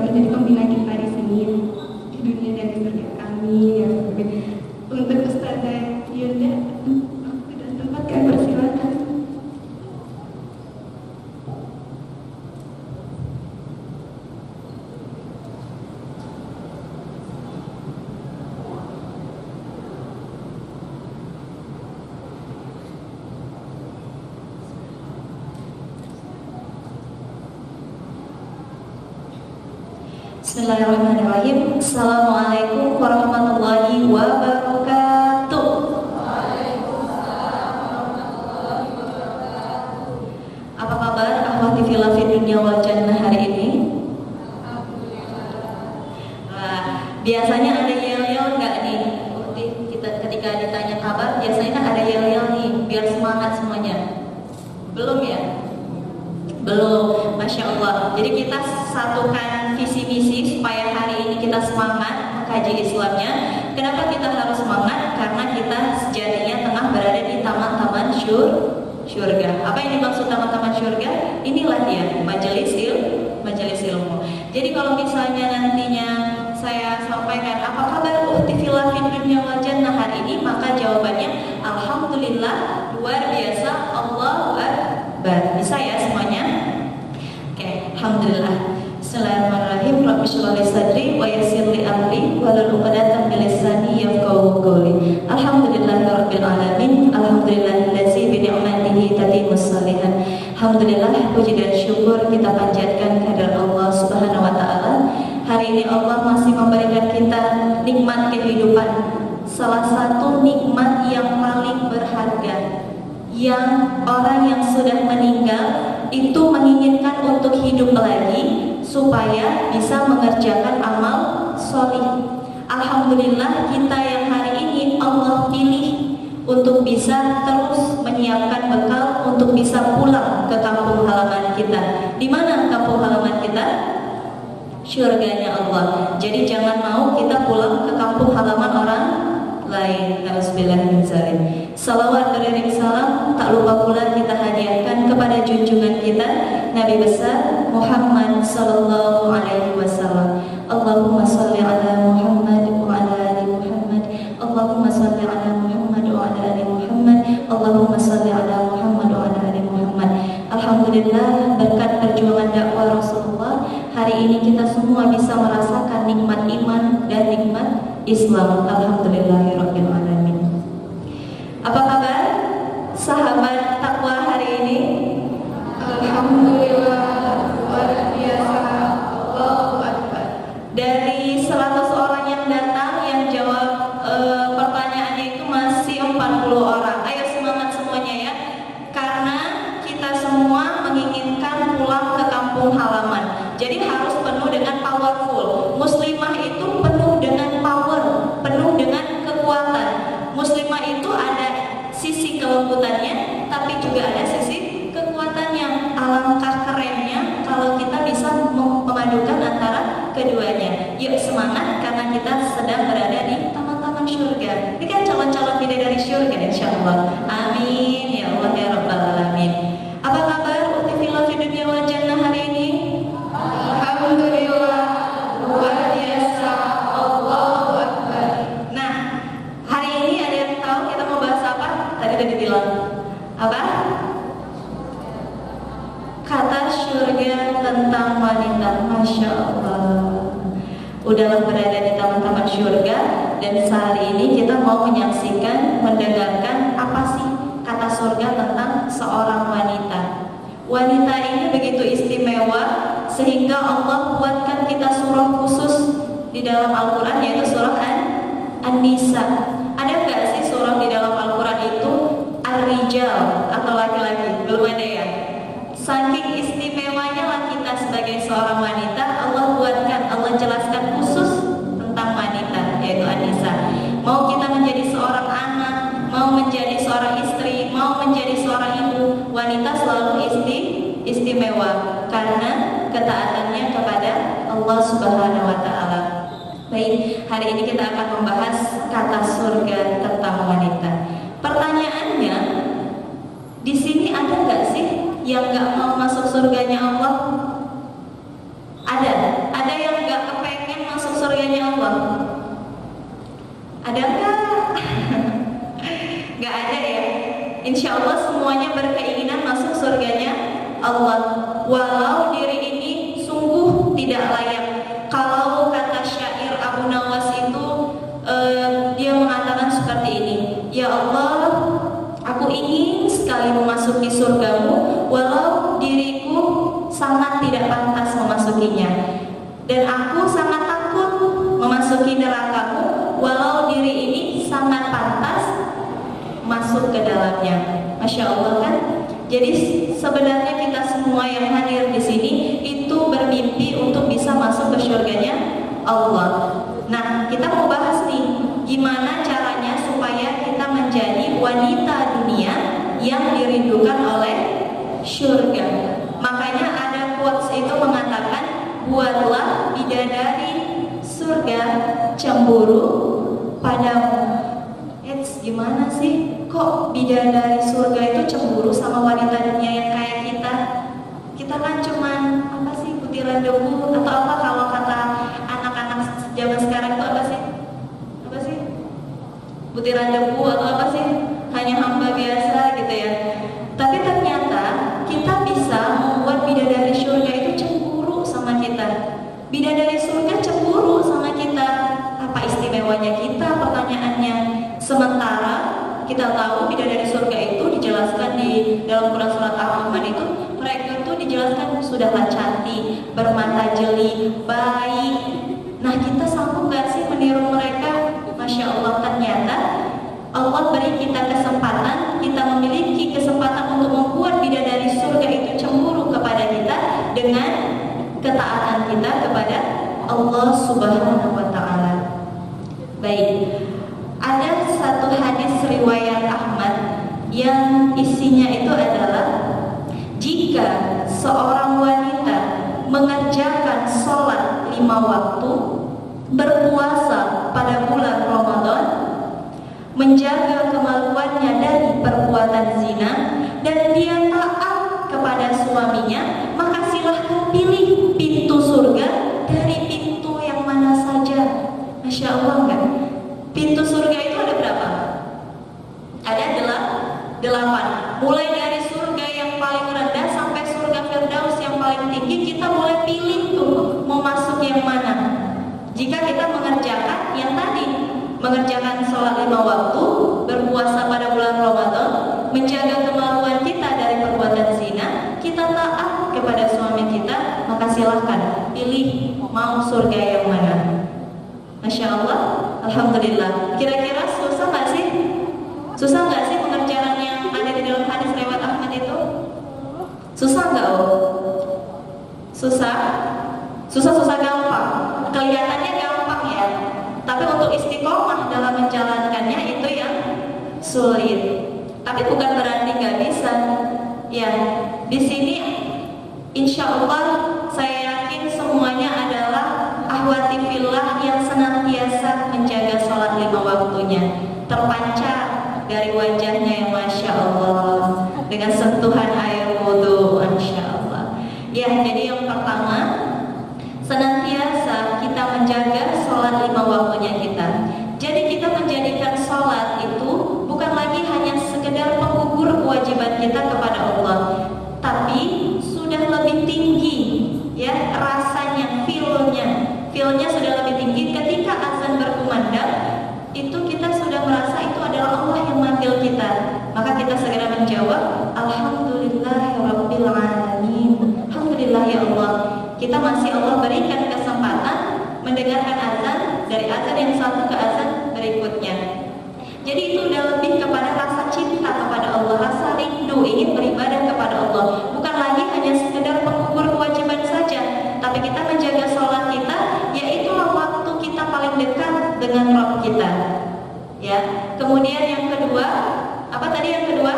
bisa menjadi pembina kita di sini, di dunia dan di surga kami. Ya. Untuk Ustazah Yunda, sudah sempat kan, persilakan. Bismillahirrahmanirrahim. Assalamualaikum warahmatullahi wabarakatuh. Apa kabar akhwati fillah fid dunya wal jannah hari ini? Biasanya ada yel-yel nggak nih? Ketika ditanya kabar, biasanya ada yel-yel nih, biar semangat semuanya. Belum ya? Belum, Masya Allah. Jadi kita satukan visi misi supaya hari ini kita semangat mengkaji Islamnya. Kenapa kita harus semangat? Karena kita sejatinya tengah berada di taman-taman syurga. Apa yang dimaksud taman-taman syurga? Inilah dia, majelis ilmu. Jadi kalau misalnya nantinya saya sampaikan apa kabar ukhti fillah fid dunya wal jannah hari ini, maka jawabannya alhamdulillah, luar biasa, Allahu akbar. Bisa ya semuanya? Oke, alhamdulillah. Bismillahirrahmanirrahim. Rabbi shrah li sadri wa yassir li amri wahlul 'uqdatam min lisani yafqahu qawli. Alhamdulillahirabbil alamin. Alhamdulillahillazi bi ni'matihi tatimmus shalihat. Alhamdulillah, puji dan syukur kita panjatkan kehadirat Allah Subhanahu wa taala. Hari ini Allah masih memberikan kita nikmat kehidupan. Salah satu nikmat yang paling berharga, yang orang yang sudah meninggal itu menginginkan untuk hidup lagi supaya bisa mengerjakan amal sholih. Alhamdulillah, kita yang hari ini Allah pilih untuk bisa terus menyiapkan bekal untuk bisa pulang ke kampung halaman kita. Di mana kampung halaman kita? Syurganya Allah. Jadi jangan mau kita pulang ke kampung halaman orang lain. Nauzubillah min dzalik. Salawat beriring salam tak lupa pula kita hadiahkan kepada junjungan kita Nabi besar Muhammad sallallahu alaihi wasallam. Allahumma shalli ala Muhammad wa ala ali Muhammad. Allahumma shalli ala Muhammad wa ala ali Muhammad. Allahumma shalli ala Muhammad wa ala ali Muhammad. Alhamdulillah, berkat perjuangan dakwah Rasulullah, hari ini kita semua bisa merasakan nikmat iman dan nikmat Islam. Alhamdulillahirabbil alamin. Apa kabar sahabat takwa hari ini? Alhamdulillah, luar biasa, Allahu akbar. Dari 100 orang yang datang, yang jawab pertanyaannya itu masih 40 orang. Ayo semangat semuanya ya. Karena kita semua menginginkan pulang ke kampung halaman. Jadi harus penuh dengan powerful. Muslimah itu penuh dengan power, penuh dengan kekuatan. Muslimah itu ada sisi kelembutannya, tapi juga ada sisi kekuatannya. Alangkah kerennya kalau kita bisa memadukan antara keduanya. Yuk semangat, karena kita sedang berada di taman-taman syurga. Ini kan calon-calon bidadari syurga, insyaallah. Amin ya Allah ya rabbal alamin. Apa kabar ukhti fillah fid dunya wal jannah hari ini? Alhamdulillah, luar biasa, Allahu akbar. Nah, hari ini ada yang tahu kita mau bahas apa? Tadi udah dibilang. Apa? Kata syurga tentang wanita. Masya Allah. Udahlah berada di taman-taman syurga, dan sehari ini kita mau menyaksikan, mendengarkan apa sih kata surga tentang seorang wanita. Wanita ini begitu istimewa sehingga Allah buatkan kita surah khusus di dalam Al-Quran, yaitu surah An-Nisa. Ada nggak sih surah di dalam Al-Quran itu Ar-Rijal atau laki-laki? Belum ada ya? Saking istimewanya lah kita sebagai seorang wanita, Allah buatkan, Allah jelaskan khusus tentang wanita, yaitu An-Nisa. Mau kita menjadi seorang anak, mau menjadi seorang istri, mau menjadi seorang ibu, wanita selalu istimewa karena ketaatannya kepada Allah Subhanahu wa taala. Baik, hari ini kita akan membahas kata surga tentang wanita. Pertanyaannya, di sini ada nggak sih yang nggak mau masuk surganya Allah? Ada yang Ada nggak? Nggak ada ya. Insya Allah semuanya berkeinginan masuk surganya Allah. Walau diri ini sungguh tidak layak. Kalau kata syair Abu Nawas itu dia mengatakan seperti ini, ya Allah, aku ingin sekali memasuki surgamu, walau diriku sangat tidak pantas memasukinya. Dan aku sangat takut memasuki nerakamu, walau diri ini sangat pantas masuk ke dalamnya. Masya Allah kan? Jadi sebenarnya kita semua yang hadir di sini itu bermimpi untuk bisa masuk ke surganya Allah. Nah, kita mau bahas nih, gimana caranya supaya kita menjadi wanita dunia yang dirindukan oleh surga. Makanya ada quotes itu mengatakan, buatlah bidadari surga cemburu padamu. Gimana sih? Kok bidadari surga itu cemburu sama wanita dunia yang kayak kita? Kita kan cuman apa sih, butiran debu atau apa kalau kata anak-anak zaman sekarang itu apa sih? Apa sih? Butiran debu atau apa sih? Hanya hamba biasa gitu ya. Tapi ternyata kita bisa membuat bidadari surga itu cemburu sama kita. Bidadari surga cemburu sama kita. Apa istimewanya kita? Pertanyaannya. Sementara kita tahu bidadari surga itu dijelaskan di dalam Quran surat Ar-Rahman itu, mereka itu dijelaskan sudahlah cantik, bermata jeli, baik. Nah, kita sanggup gak sih meniru mereka? Masya Allah, ternyata Allah beri kita kesempatan, kita memiliki kesempatan untuk membuat bidadari surga itu cemburu kepada kita dengan ketaatan kita kepada Allah Subhanahu wa Ta'ala. Baik. Ada satu hadis riwayat Ahmad yang isinya itu adalah, jika seorang wanita mengerjakan sholat 5 waktu, berpuasa pada bulan Ramadan, menjaga kemaluannya dari perbuatan zina, dan dia taat kepada suaminya, maka silahkan pilih pintu surga dari pintu yang mana saja. Masya Allah kan? Pintu surga itu ada berapa? Ada 8. Mulai dari surga yang paling rendah sampai surga Firdaus yang paling tinggi, kita boleh pilih tuh mau masuk yang mana. Jika kita mengerjakan yang tadi, mengerjakan sholat 5 waktu, berpuasa pada bulan Ramadan, menjaga kemaluan kita dari perbuatan zina, kita taat kepada suami kita, maka silahkan pilih mau surga yang mana. Masya Allah, alhamdulillah. Kira-kira susah nggak sih? Susah nggak sih pengerjaan yang ada di dalam hadis riwayat Ahmad itu? Susah nggak? Susah? Susah gampang. Kelihatannya gampang ya. Tapi untuk istiqomah dalam menjalankannya itu yang sulit. Tapi bukan berarti nggak bisa. Ya, di sini insya Allah saya yakin semuanya adalah ahwati fillah yang senantiasa menjaga sholat 5 waktunya, terpancar dari wajahnya yang Masya Allah dengan sentuhan air wudhu, Masya Allah. Ya, jadi yang pertama, senantiasa kita menjaga sholat 5 waktunya kita. Jadi kita menjadikan sholat itu bukan lagi hanya sekedar penggugur kewajiban kita kepada Allah, tapi sudah lebih tinggi ya rasanya, feelnya sudah lebih tinggi. Ketika azan berkumandang, itu kita sudah merasa itu adalah Allah yang manggil kita, maka kita segera menjawab Alhamdulillahirabbil alamin. Alhamdulillah ya Allah, kita masih Allah berikan kesempatan mendengarkan azan, dari azan yang satu ke azan berikutnya. Jadi itu udah lebih kepada rasa cinta kepada Allah, rasa rindu ingin beribadah kepada Allah, bukan lagi hanya sekedar penggugur kewajiban saja, tapi kita menjaga sholat kita, yaitulah waktu kita paling dekat dengan Rabb kita. Ya. Kemudian yang kedua, apa tadi yang kedua?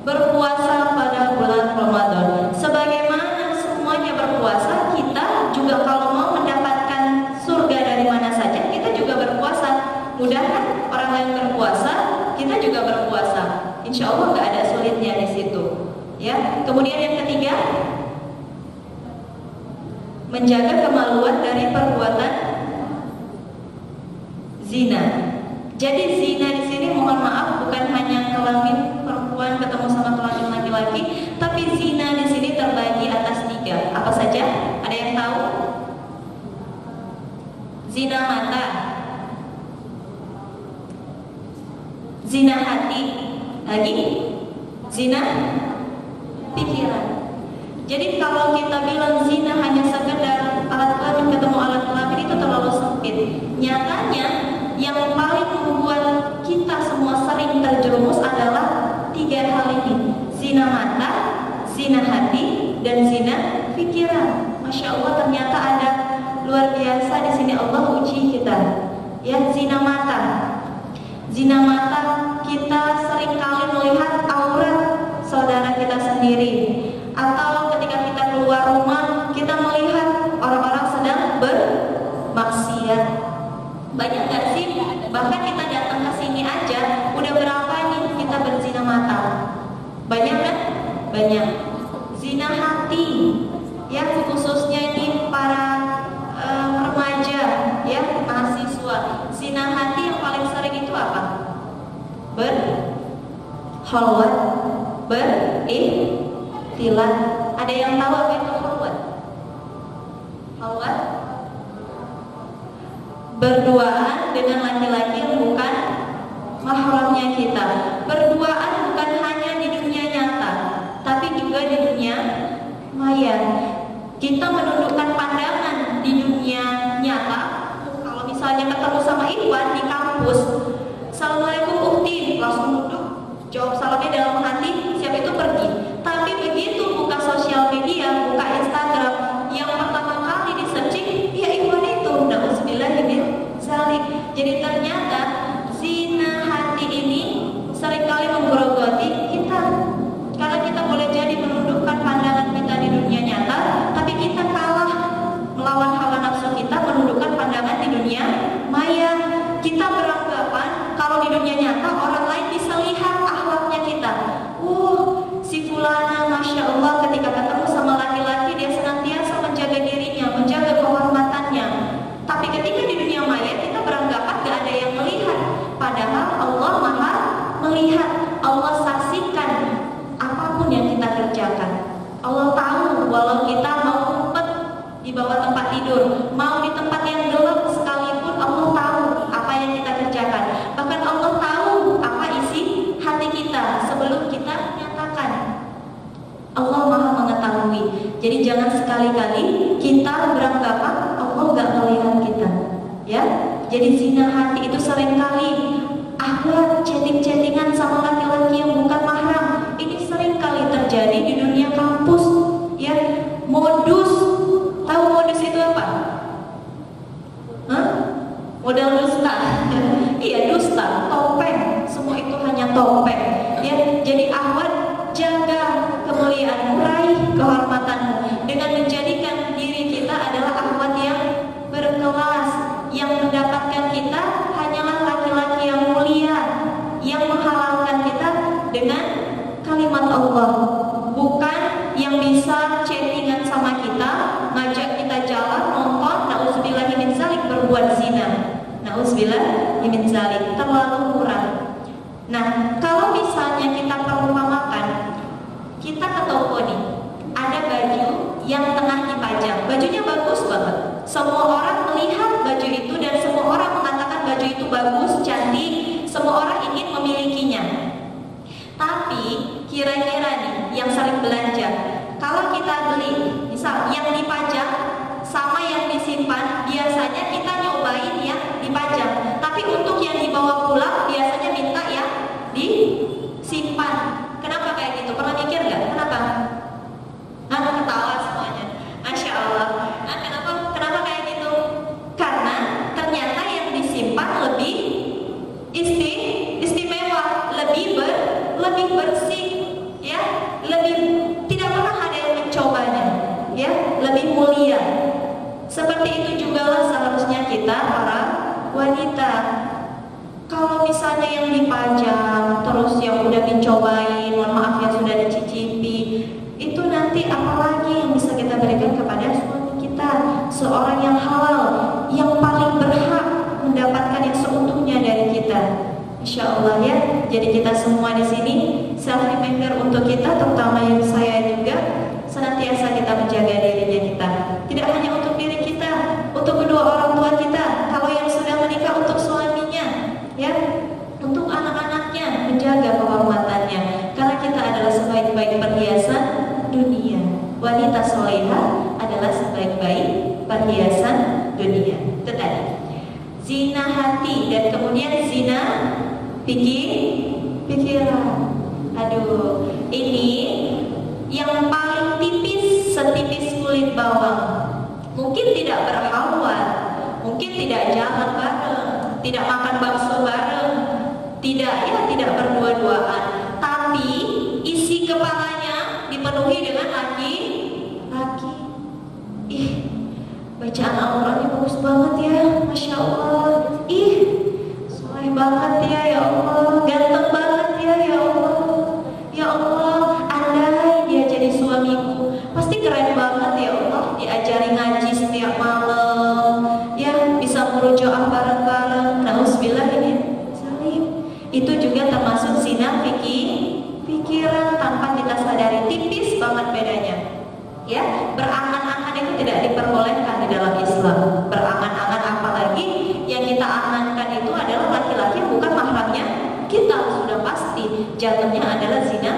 Berpuasa pada bulan Ramadan. Sebagaimana semuanya berpuasa, kita juga kalau mau mendapatkan surga dari mana saja, kita juga berpuasa. Mudah kan? Orang lain berpuasa, kita juga berpuasa. Insya Allah nggak ada sulitnya di situ. Ya. Kemudian yang ketiga, menjaga kemaluan dari perbuatan zina. Jadi zina di sini mohon maaf bukan hanya kelamin perempuan ketemu sama kelamin laki-laki, tapi zina di sini terbagi atas 3. Apa saja? Ada yang tahu? Zina mata, zina hati, lagi zina pikiran. Jadi kalau kita bilang zina hanya sekedar alat kelamin ketemu alat kelamin itu terlalu sempit. Nyatanya yang paling membuat kita semua sering terjerumus adalah 3 hal ini: zina mata, zina hati, dan zina pikiran. Masya Allah, ternyata ada luar biasa di sini Allah uji kita. Ya, zina mata. Zina mata, kita sering kali melihat aurat saudara kita sendiri, atau ketika kita keluar rumah kita melihat orang-orang sedang bermaksiat. Banyak gak sih? Bahkan kita datang ke sini aja udah berapa nih kita berzina mata? Banyak kan? Banyak. Zina hati, ya khususnya ini para remaja, ya mahasiswa. Zina hati yang paling sering itu apa? Berkhalwat, berikhtilat. Ada yang tahu apa itu khalwat? Khalwat berduaan dengan laki-laki yang bukan mahramnya kita. Berduaan bukan hanya di dunia nyata, tapi juga di dunia maya. Kita menundukkan pandangan di dunia nyata. Kalau misalnya ketemu sama Iwan di kampus, Assalamualaikum Ukti, langsung nunduk, jawab salamnya dalam hati, siap itu pergi. Tapi begitu buka sosial media, buka Instagram, yang pertama kali di searching ya Iwan itu. Na'udzubillahiminzalik. Jadi ternyata zina hati ini seringkali menggerogoti kita. Karena kita boleh jadi menundukkan pandangan kita di dunia nyata, tapi kita kalah melawan hawa nafsu kita menundukkan pandangan di dunia maya. Kita beranggapan kalau di dunia nyata orang lain bisa lihat akhlaknya kita. Si fulana Masya Allah ketika ketemu sama laki-laki dia senantiasa menjaga dirinya, menjaga kehormatannya. Tapi ketika di dunia maya kita beranggapan gak ada yang melihat. Padahal Allah Maha melihat. Allah saksikan apapun yang kita kerjakan. Allah tahu walau kita mau ngumpet di bawah tempat tidur, mau di tempat yang gelap sekalipun, Allah tahu apa yang kita kerjakan. Bahkan Allah tahu apa isi hati kita sebelum kita nyatakan. Allah Maha mengetahui. Jadi jangan sekali-kali kita beranggapan Allah gak melihat kita. Ya, jadi zina hati itu seringkali akhlak chatting-chattingan sama laki-laki yang bukan mahram. Ini seringkali terjadi di dunia kampus. Ya, modus. Tahu modus itu apa? Model dusta. Iya, dusta, topeng. Semua itu hanya topeng. Ya, jadi akhwat, jaga kemuliaan, raih kehormatanmu dengan menjadikan diri kita adalah akhwat yang berkelas, yang mendapatkan kita hanyalah laki-laki yang mulia, yang menghalalkan kita dengan kalimat Allah, bukan yang bisa chattingan sama kita, ngajak kita jalan, nonton, na'udzubillahiminzalik, berbuat zina. Na'udzubillahiminzalik, terlalu murah. Nah, kalau misalnya kita perumpamakan, kita ke toko nih, ada baju yang tengah dipajang, bajunya bagus banget, semua orang melihat baju itu dan semua orang mengatakan baju itu bagus, cantik, semua orang ingin memilikinya. Tapi kira-kira nih yang sering belanja, kalau kita beli, misal yang dipajang sama yang disimpan, biasanya kita nyobain yang dipajang. Tapi untuk yang dibawa pulang biasanya minta yang disimpan. Kenapa kayak gitu? Pernah mikir nggak? Kenapa? Ketawa semuanya. Masya Allah. Kenapa kayak gitu? Karena ternyata yang disimpan lebih istimewa, lebih bersih, ya, lebih tidak pernah ada yang mencobanya, ya, lebih mulia. Seperti itu juga lah seharusnya kita para wanita. Kalau misalnya yang dipajang terus yang udah dicobain, mohon maaf ya sudah dicicipi, itu nanti apalagi yang bisa kita berikan kepada suami kita, seorang yang halal, yang paling berhak mendapatkan yang seutuhnya Insya Allah ya. Jadi kita semua di sini self reminder untuk kita, terutama yang saya juga, senantiasa kita menjaga dirinya kita. Tidak hanya untuk diri kita, untuk kedua orang tua kita. Kalau yang sudah menikah untuk suaminya, ya, untuk anak-anaknya, menjaga kehormatannya. Karena kita adalah sebaik-baik perhiasan dunia. Wanita solehah adalah sebaik-baik perhiasan dunia. Itu tadi. Zina hati dan kemudian zina pikiran. Aduh, ini yang paling tipis, setipis kulit bawang. Mungkin tidak berhawat, mungkin tidak jalan bareng, tidak makan bakso bareng, tidak berdua-duaan, tapi isi kepalanya dipenuhi dengan laki. Ih, bacaan Al-Qurannya bagus banget ya, Masya Allah. Ih, soleh banget ya Allah, ganteng banget ya Allah. Ya Allah, andai dia jadi suamiku, pasti keren banget ya Allah. Diajari ngaji setiap malam, ya bisa murojaah bareng-bareng. Nauzubillah ini salim. Itu juga termasuk zina pikiran tanpa kita sadari. Tipis banget bedanya. Ya, berangan-angan itu tidak diperbolehkan di dalam Islam. Berangan-angan, apalagi yang kita angankan itu adalah laki-laki bukan mahramnya kita. Sudah pasti jatuhnya adalah zina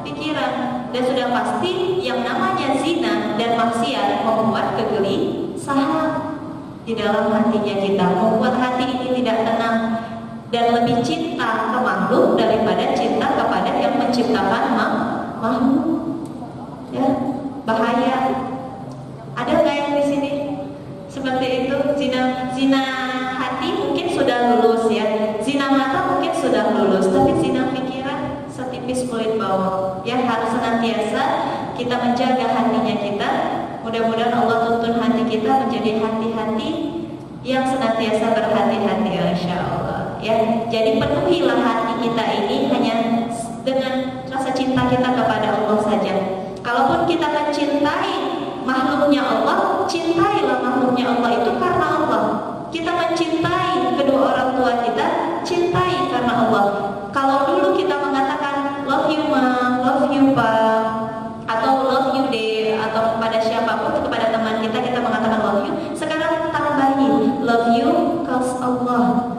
pikiran, dan sudah pasti yang namanya zina dan maksiat membuat kegelisahan di dalam hatinya kita, membuat hati ini tidak tenang dan lebih cinta ke makhluk daripada cinta kepada yang menciptakan makhluk. Ya, bahaya. Ada nggak yang di sini seperti itu? Zina hati mungkin sudah lulus ya, zina mata mungkin sudah lulus, tapi zina pikiran setipis kulit bawang. Ya, harus senantiasa kita menjaga hatinya kita. Mudah-mudahan Allah tuntun hati kita menjadi hati-hati yang senantiasa berhati-hati, insya Allah. Ya, jadi penuhilah hati kita ini hanya dengan rasa cinta kita kepada Allah saja. Kalaupun kita mencintai makhluknya Allah, cintailah makhluknya Allah itu karena Allah. Kita mencintai kedua orang tua kita, cintai karena Allah. Kalau dulu kita mengatakan love you ma, love you pa, atau love you de, atau kepada siapapun, kepada teman kita, kita mengatakan love you. Sekarang tambahin love you cause Allah.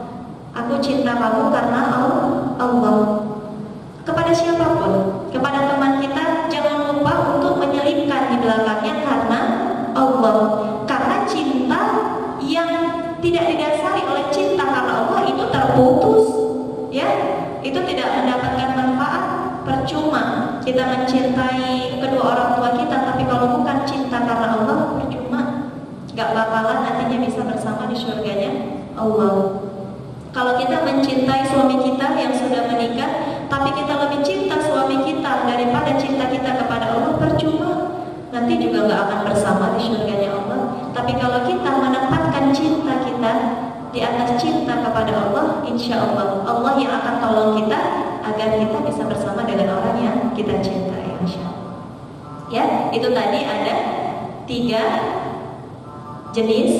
Aku cinta kamu karena Allah. Kepada siapapun, kepada teman kita, jangan lupa untuk menyelipkan di belakangnya karena Allah. Karena cinta yang tidak didasari oleh cinta karena Allah itu terputus, ya, itu tidak mendapatkan manfaat. Percuma kita mencintai kedua orang tua kita, tapi kalau bukan cinta karena Allah, percuma, gak bakalan nantinya bisa bersama di surganya Allah. Kalau kita mencintai suami kita yang sudah menikah, tapi kita lebih cinta suami kita daripada cinta kita kepada Allah, percuma, nanti juga gak akan bersama di surganya Allah. Tapi kalau kita menempatkan cinta kita di atas cinta kepada Allah, insya Allah Allah yang akan tolong kita agar kita bisa bersama dengan orang yang kita cintai, insya Allah. Ya, itu tadi ada 3 jenis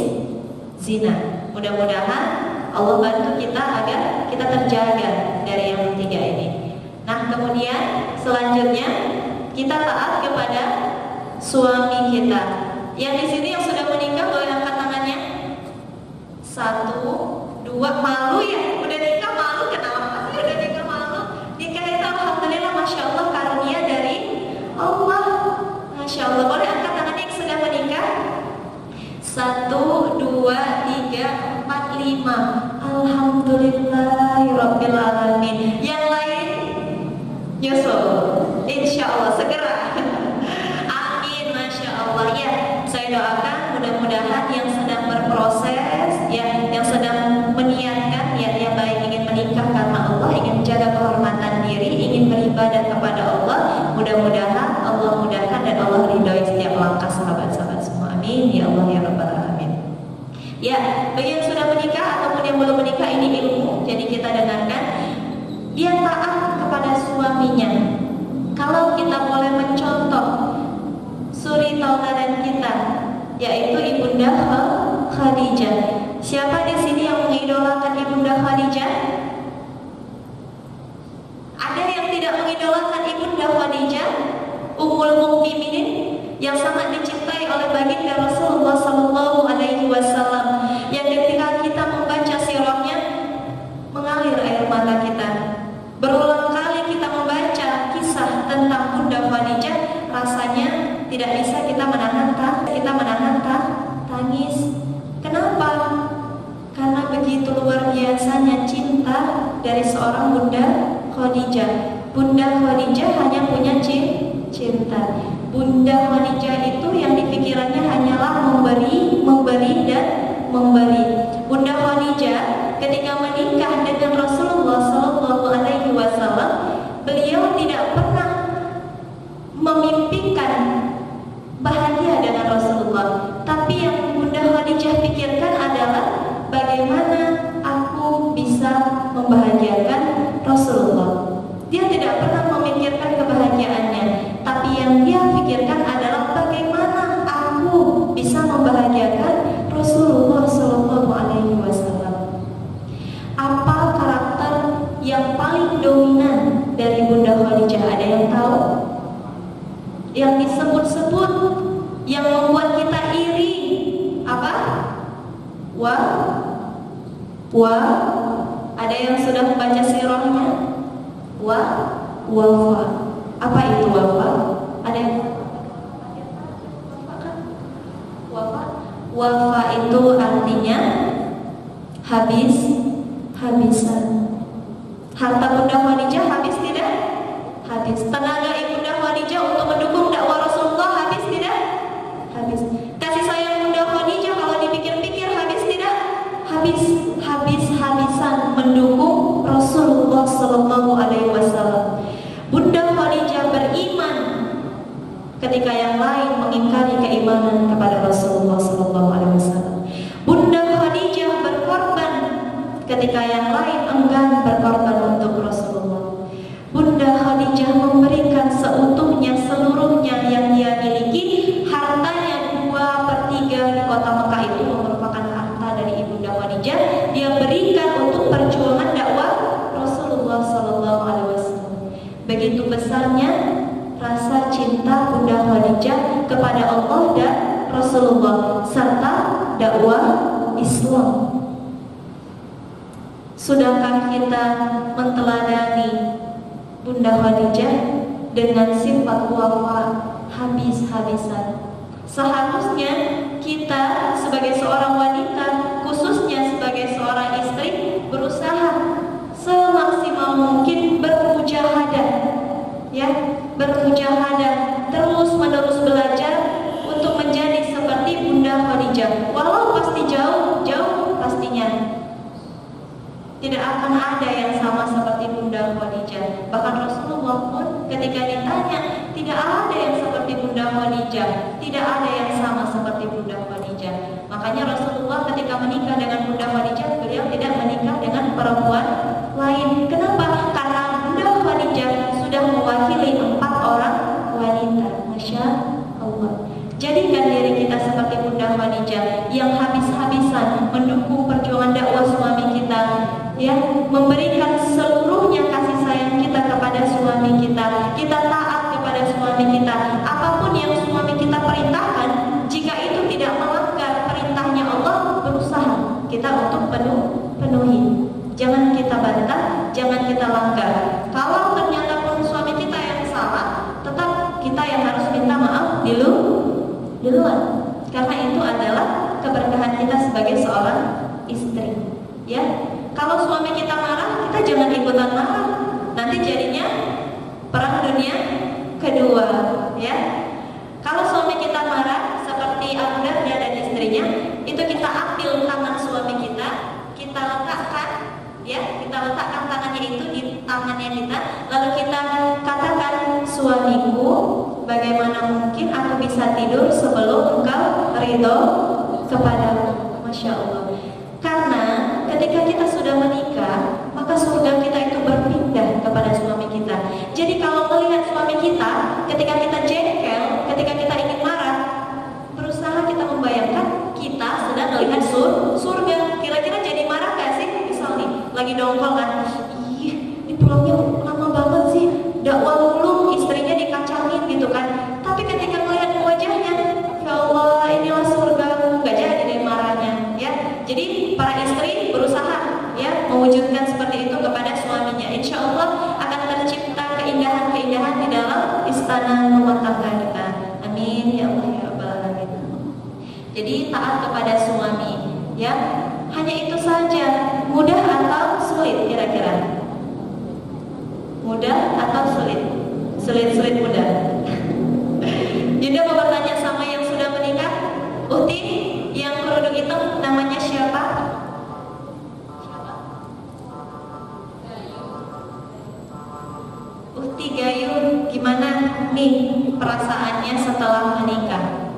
zina. Mudah-mudahan Allah bantu kita agar kita terjaga dari yang 3 ini. Nah, kemudian selanjutnya kita taat kepada suami kita. Yang di sini yang sudah menikah boleh angkat tangannya. 1, 2, malu ya? Udah nikah malu, kenapa sih udah nikah malu? Nikah itu alhamdulillah, masya Allah, karunia dari Allah. Masya Allah, boleh angkat tangannya yang sudah menikah. 1, 2, 3, 4, 5. Alhamdulillahirabbil alamin. Yang lain nyusul, insya Allah segera. Amin, masya Allah. Ya, saya doakan mudah-mudahan yang sedang berproses, ya, yang sedang meniatkan, ya, yang baik ingin menikah karena Allah, ingin menjaga kehormatan diri, ingin beribadah kepada Allah. Mudah-mudahan Allah mudahkan dan Allah ridhoi setiap langkah sahabat-sahabat semua. Amin ya Allah ya Rabbal alamin. Ya, bagi yang sudah menikah ataupun yang belum menikah, ini ilmu, jadi kita dengarkan. Dia taat kepada suaminya. Kalau kita boleh mencontoh suri tauladan kita, yaitu Ibunda Khadijah. Siapa di sini yang mengidolakan Ibunda Khadijah? yang sangat dicintai oleh baginda Rasulullah Sallallahu Alaihi Wasallam, yang ketika kita membaca sirahnya mengalir air mata kita. Berulang kali kita membaca kisah tentang Bunda Khadijah, rasanya tidak bisa kita menahan tangis. Kenapa? Karena begitu luar biasanya cinta dari seorang Bunda Khadijah. Bunda Khadijah hanya punya cinta. Bunda Khadijah itu yang dipikirannya hanyalah memberi dan memberi. Bunda Khadijah ketika menikah dengan Rasulullah Sallallahu Alaihi Wasallam, beliau tidak pernah memimpikan bahagia dengan Rasulullah. Tapi yang Bunda Khadijah pikirkan adalah bagaimana aku bisa membahagiakan Rasulullah. Dia tidak pernah memikirkan kebahagiaannya, tapi yang dia pikirkan adalah bagaimana aku bisa membahagiakan Rasulullah Sallallahu Alaihi Wasallam. Apa karakter yang paling dominan dari Bunda Khadijah? Ada yang tahu? Yang disebut-sebut, yang membuat kita iri, apa? Ada yang sudah membaca sirahnya? Wafa. Apa itu wafa? Ada yang wafa itu artinya habisan. Harta Bunda Khadijah habis tidak? Habis. Tenaga Ibunda Khadijah untuk mendukung dakwah Rasulullah habis tidak? Habis. Kasih sayang Bunda Khadijah kalau dipikir-pikir habis tidak? Habis-habisan mendukung Rasulullah Sallallahu Alaihi Wasallam. Bunda Khadijah beriman ketika yang lain mengingkari keimanan kepada Rasulullah Sallallahu Alaihi Wasallam. Bunda Khadijah berkorban ketika yang lain enggan berkorban untuk Rasulullah. Bunda Khadijah memberikan seutuhnya, seluruhnya yang dia miliki. Hartanya 2/3 di kota Mekah itu merupakan harta dari Ibunda Khadijah. Dia berikan untuk perjuangan dakwah Rasulullah Sallallahu Alaihi Wasallam. Begitu besarnya rasa cinta Bunda Khadijah kepada Allah dan Rasulullah serta dakwah Islam. Sudahkah kita menteladani Bunda Khadijah dengan sifat wafa, habis-habisan? Seharusnya kita sebagai seorang wanita, khususnya sebagai seorang istri, berusaha semaksimal mungkin bermujahadah, ya, bermujahadah, terus-menerus belajar untuk menjadi seperti Bunda Khadijah. Walau pasti jauh pastinya tidak akan ada yang sama seperti Bunda Khadijah. Bahkan Rasulullah pun ketika ditanya, tidak ada yang seperti Bunda Khadijah, tidak ada yang sama seperti Bunda Khadijah. Makanya Rasulullah ketika menikah dengan Bunda Khadijah, beliau tidak menikah dengan perempuan lain. Kenapa? Karena Bunda Khadijah sudah mewakili 4 orang wanita. Masya Allah. Jadikan diri kita seperti Bunda Khadijah yang habis-habisan mendukung perjuangan dakwah suami kita, ya, memberikan seluruhnya kasih sayang kita kepada suami kita. Kita taat kepada suami kita. Apapun yang suami kita perintahkan, jika itu tidak melanggar perintahnya Allah, berusaha kita untuk penuhi. Jangan kita bantah, jangan kita langgar. Kalau ternyata pun suami kita yang salah, tetap kita yang harus minta maaf duluan. Karena itu adalah keberkahan kita sebagai seorang istri, ya. Kalau suami kita marah, kita jangan ikutan marah. Nanti jadinya perang dunia kedua, ya. Kalau suami kita marah seperti Abu Darda dan istrinya, itu kita ambil tangan suami kita letakkan, ya, kita letakkan tangannya itu di tangannya kita, lalu kita katakan, suamiku, bagaimana mungkin aku bisa tidur sebelum engkau ridho kepadaku. Masya Allah. Karena ketika kita sudah menikah, maka surga kita itu berpindah kepada suami kita. Jadi kalau melihat suami kita, ketika kita jengkel, ketika kita ingin marah, berusaha kita membayangkan kita sedang melihat surga. Kira-kira jadi marah gak sih? Misal nih, lagi dongkol kan, ini pulangnya lama banget sih, dakwah mulu, istrinya dikacangin gitu kan. Tapi ketika melihat wajah mewujudkan seperti itu kepada suaminya. Insya Allah akan tercipta keindahan-keindahan di dalam istana rumah tangga kita. Amin ya Allah ya Rabbal Alamin. Jadi taat kepada suami, ya. Hanya itu saja. Mudah atau sulit kira-kira? Mudah atau sulit? Sulit mudah. Yunda mau bertanya sama yang sudah menikah. Uhti, yang kerudung itu namanya siapa? Uhti Gayun, gimana nih perasaannya setelah menikah?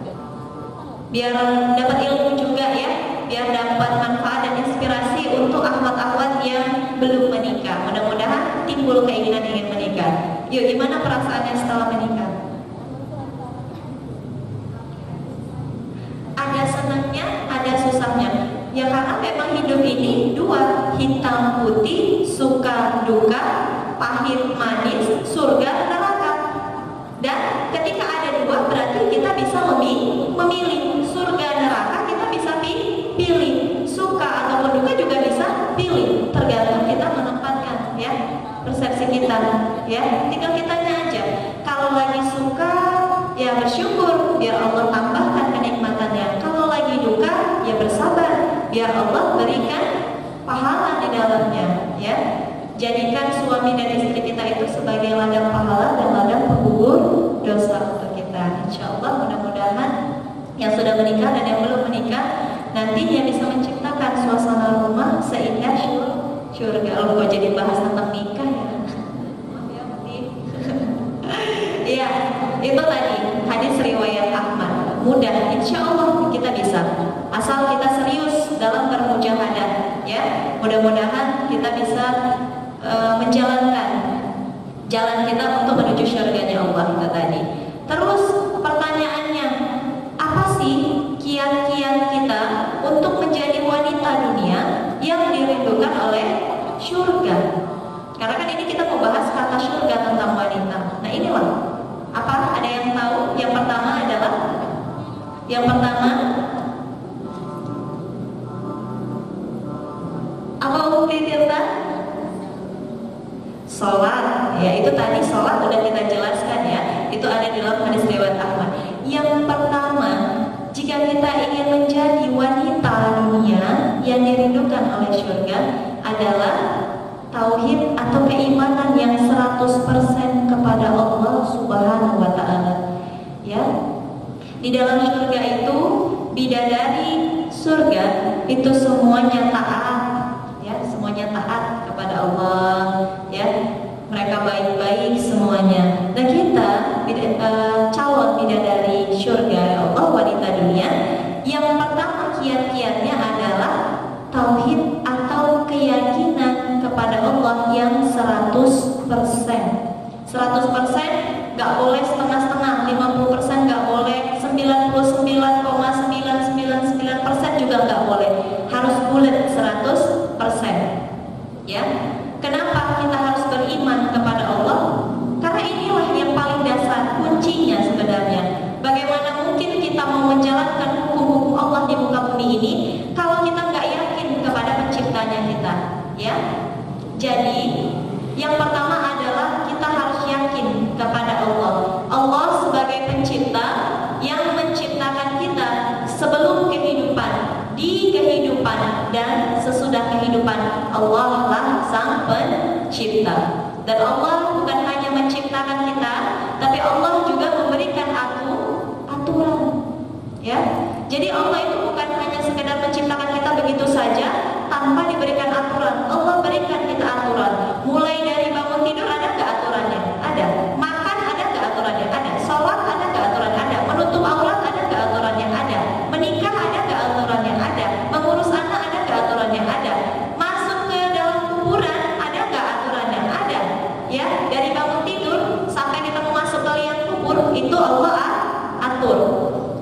Biar dapat ilmu juga ya, biar dapat manfaat dan inspirasi untuk akhwat-akhwat yang belum menikah. Mudah-mudahan timbul keinginan ingin menikah. Yuk, gimana perasaannya setelah menikah? Ada senangnya, ada susahnya. Ya karena memang hidup ini dua, hitam putih, suka duka, pahit manis, surga neraka. Dan ketika ada dua berarti kita bisa memilih surga neraka, kita bisa pilih, suka ataupun duka juga bisa pilih, tergantung kita menempatkan ya persepsi kita ya. Tinggal kitanya aja. Kalau lagi suka ya bersyukur, biar Allah tambahkan kenikmatannya. Kalau lagi duka ya bersabar, biar Allah berikan pahala di dalamnya ya. Jadikan suami dan istri kita itu sebagai ladang pahala dan ladang penggugur dosa untuk kita. Insya Allah mudah-mudahan yang sudah menikah dan yang belum menikah nantinya bisa menciptakan suasana rumah seindah syurga. Oh, kok jadi bahas tentang nikah ya? Iya, itu tadi hadis riwayat Ahmad. Mudah, insya Allah kita bisa. Asal kita serius dalam bermujahadah, ya. Mudah-mudahan kita bisa menjalankan jalan kita untuk menuju syurganya Allah itu tadi. Terus pertanyaannya, apa sih kiat-kiat kita untuk menjadi wanita dunia yang dirindukan oleh syurga? Karena kan ini kita membahas kata syurga tentang wanita. Nah inilah, apa ada yang tahu? Yang pertama adalah, apa Ukti Tirta? Sholat, ya itu tadi sholat udah kita jelaskan ya. Itu ada di dalam hadis riwayat Ahmad. Yang pertama, jika kita ingin menjadi wanita dunia yang dirindukan oleh syurga adalah tauhid atau keimanan yang 100% kepada Allah Subhanahu wa taala. Ya. Di dalam surga itu bidadari surga itu semuanya taat, ya, semuanya taat kepada Allah, ya. Mereka baik-baik semuanya. Dan kita calon bidadari surga Allah wanita dunia, yang pertama kiat-kiatnya adalah tauhid atau keyakinan kepada Allah yang 100%. 100% nggak boleh setengah-setengah, 50% nggak boleh, 99,999% juga nggak boleh, harus bulat 100%. Ya, kenapa kita harus beriman kepada Allah? Karena inilah yang paling dasar, kuncinya sebenarnya. Bagaimana mungkin kita mau menjalankan hukum-hukum Allah di muka bumi ini kalau kita nggak yakin kepada penciptanya kita? Ya, jadi yang pertama adalah kita harus yakin kepada Allah. Allah sebagai pencipta yang menciptakan kita sebelum kehidupan, di kehidupan, dan sesudah kehidupan. Allah lah sang pencipta. Dan Allah bukan hanya menciptakan kita, tapi Allah juga memberikan aturan. Ya, jadi Allah itu bukan hanya sekedar menciptakan kita begitu saja tanpa diberikan aturan. Allah berikan kita aturan. Mulai dari bangun tidur ada nggak aturannya? Ada. Makan ada nggak aturannya? Ada. Sholat ada nggak aturannya? Ada. Menutup aurat ada nggak aturannya? Ada. Menikah ada nggak aturannya? Ada. Mengurus anak ada nggak aturannya? Ada. Masuk ke dalam kuburan ada nggak aturannya? Ada. Ya, dari bangun tidur sampai kita mau masuk ke liang kubur itu Allah atur.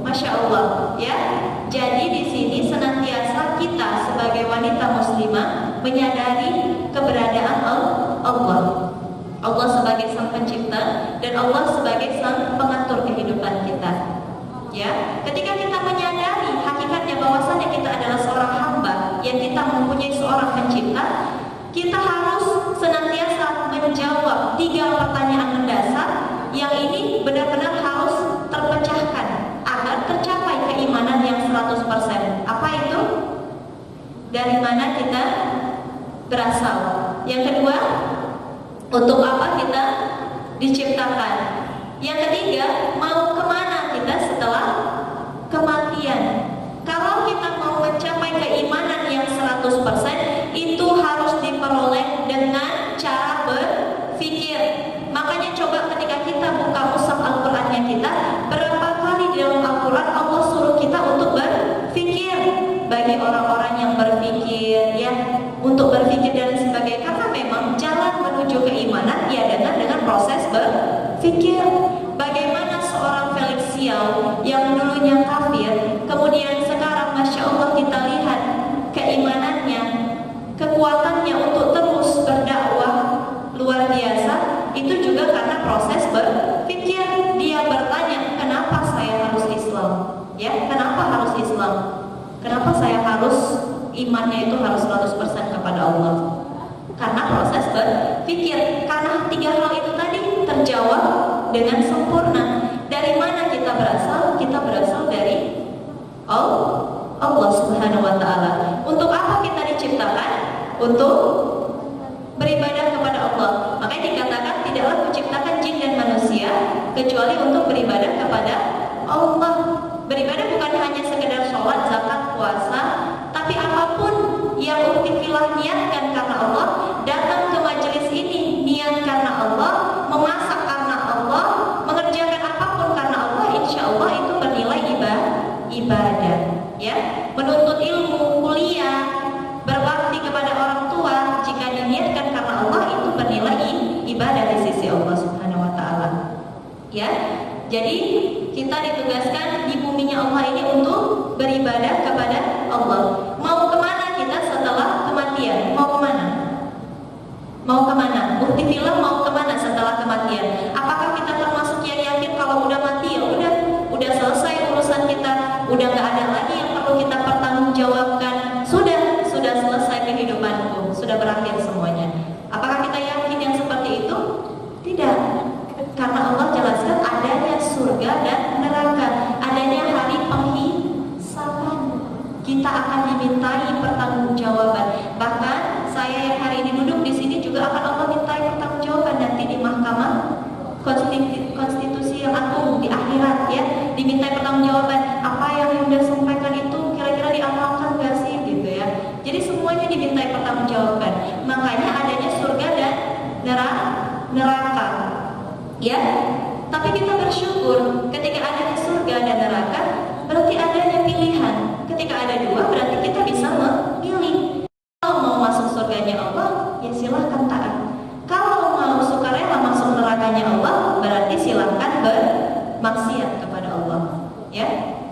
Masya Allah, ya. Jadi di sini senantiasa kita sebagai wanita muslimah menyadari keberadaan Allah. Allah sebagai sang pencipta dan Allah sebagai sang pengatur kehidupan kita. Ya, ketika kita menyadari hakikatnya bahwasanya kita adalah seorang hamba yang kita mempunyai seorang pencipta, kita harus senantiasa menjawab 3 pertanyaan mendasar yang ini benar-benar harus terpecahkan agar tercapai keimanan yang 100%. Apa itu? Dari mana kita berasal? Yang kedua, untuk apa kita diciptakan? Yang ketiga, mau kemana kita setelah kematian? Kalau kita mau mencapai keimanan yang 100%, itu harus diperoleh dengan cara berpikir. Makanya coba ketika kita buka mushaf Al-Qur'annya kita, berapa kali di dalam Al-Qur'an Allah suruh kita untuk berpikir. Bagi orang-orang yang berpikir, ya, untuk berpikir dan sebagainya, karena memang jalan menuju keimanan ya dengan proses berpikir. Bagaimana seorang Felix Xiao yang dulunya kafir, kemudian sekarang Masya Allah kita lihat keimanannya, kekuatannya untuk terus berdakwah luar biasa. Itu juga karena proses berpikir. Dia bertanya, kenapa saya harus Islam? Ya, kenapa harus Islam? Kenapa saya harus imannya itu harus 100% kepada Allah? Karena proses berpikir. Karena 3 hal itu tadi terjawab dengan sempurna. Dari mana kita berasal? Kita berasal dari Allah Subhanahu wa Ta'ala. Untuk apa kita diciptakan? Untuk beribadah kepada Allah. Makanya dikatakan tidaklah kuciptakan jin dan manusia kecuali untuk beribadah kepada Allah. Beribadah bukan hanya sekedar sholat, zakat, puasa, tapi apapun yang uktifillah niatkan karena Allah, datang ke majelis ini niat karena Allah, memasak karena Allah, mengerjakan apapun karena Allah, insya Allah itu bernilai ibadah. Ya, menuntut ilmu, kuliah, berbakti kepada orang tua, jika diniatkan karena Allah itu bernilai ibadah di sisi Allah Subhanahu wa Ta'ala. Ya, jadi kita ditugaskan di buminya Allah ini untuk beribadah kepada Allah. Mau kemana kita setelah kematian? Mau kemana? Mau kemana? Bukti film mau kemana setelah kematian? Apakah kita termasuk yang yakin kalau udah mati ya udah selesai urusan kita, udah nggak ada lagi yang perlu kita pertanggungjawabkan, sudah selesai kehidupanku, sudah berakhir semuanya? Apakah kita yakin yang seperti itu? Tidak. Karena Allah jelaskan adanya surga dan neraka, adanya hari penghisaban. Kita akan dimintai pertanggungjawaban. Bahkan saya yang hari ini duduk di sini juga akan Allah mintai pertanggungjawaban nanti di Mahkamah Konstitusi yang agung di akhirat, ya, dimintai pertanggungjawaban. Apa yang Yunda sampaikan itu kira-kira diamalkan gak sih, gitu ya. Jadi semuanya dimintai pertanggungjawaban. Makanya adanya surga dan neraka. Ya, tapi kita bersyukur ketika adanya surga dan neraka, berarti adanya pilihan. Ketika ada 2, berarti kita bisa memilih. Kalau mau masuk surganya Allah, ya silahkan taat. Kalau mau sukarela masuk nerakanya Allah, berarti silahkan bermaksiat kepada Allah. Ya,